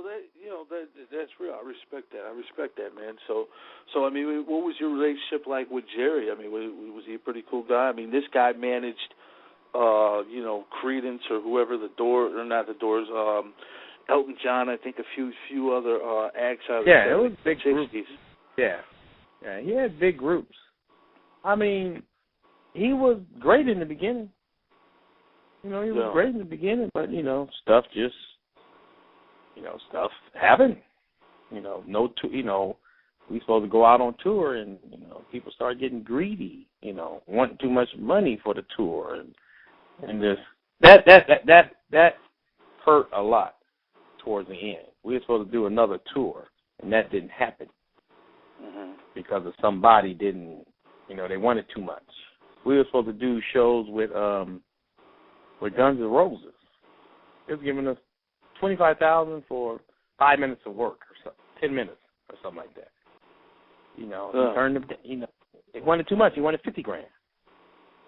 that's real. I respect that, man. So I mean, what was your relationship like with Jerry? I mean, was he a pretty cool guy? I mean, this guy managed, Creedence or whoever not the Doors, Elton John, I think a few other acts out of the 70s, it was big 60s. groups. Yeah, he had big groups. I mean, he was great in the beginning. He was great in the beginning, but stuff just, stuff happened. We supposed to go out on tour, and people started getting greedy. Wanting too much money for the tour, and just that hurt a lot towards the end. We were supposed to do another tour, and that didn't happen because of somebody didn't. They wanted too much. We were supposed to do shows with Guns N' Roses. It was giving us $25,000 for 5 minutes of work or something, 10 minutes or something like that. He turned them. They wanted too much. He wanted $50,000.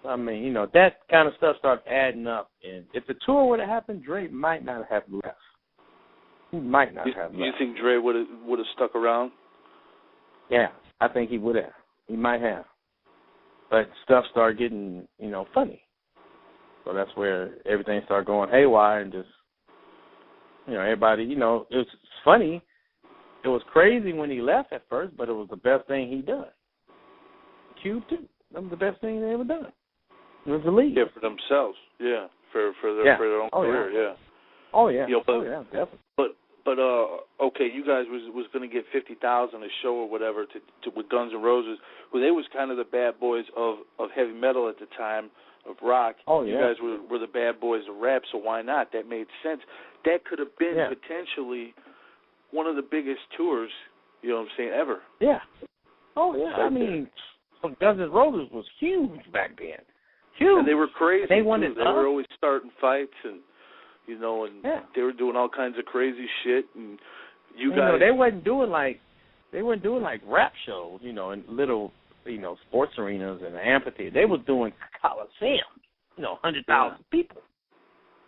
I mean, that kind of stuff started adding up. And if the tour would have happened, Dre might not have left. He might not have left. You think Dre would have stuck around? Yeah, I think he would have. He might have. But stuff started getting, funny. So that's where everything started going haywire and just, everybody, it was funny. It was crazy when he left at first, but it was the best thing he done. Cube, too. That was the best thing they ever done. It was the lead. Yeah, for themselves. Yeah, for their own career, yeah. Oh, yeah. Definitely. But okay, you guys was going to get $50,000 a show or whatever to with Guns N' Roses. Well, they was kind of the bad boys of heavy metal at the time, of rock. Oh, yeah. You guys were the bad boys of rap, so why not? That made sense. That could have been potentially one of the biggest tours, ever. Yeah. Oh, yeah. I mean, Guns N' Roses was huge back then. Huge. And they were crazy. They wanted. They were always starting fights and. They were doing all kinds of crazy shit, and you guys. They wasn't doing like rap shows, in little, sports arenas and amphitheaters. They was doing Coliseum, 100,000 people.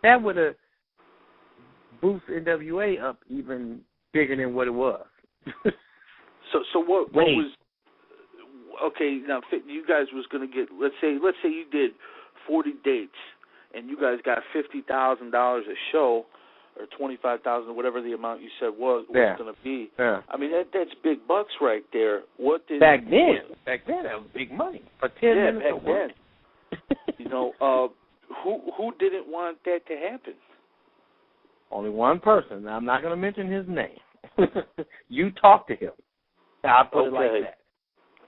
That would have boosted N.W.A. up even bigger than what it was. So what was okay? Now you guys was going to get let's say you did 40 dates. And you guys got $50,000 a show, or $25,000, or whatever the amount you said was going to be. Yeah. I mean, that's big bucks right there. Back then, that was big money for 10 minutes of work. Who didn't want that to happen? Only one person. Now, I'm not going to mention his name. You talk to him. I'll put it like that.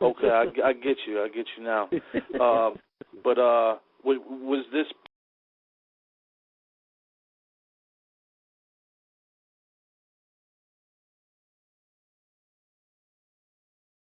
Okay, I get you. I get you now. But was this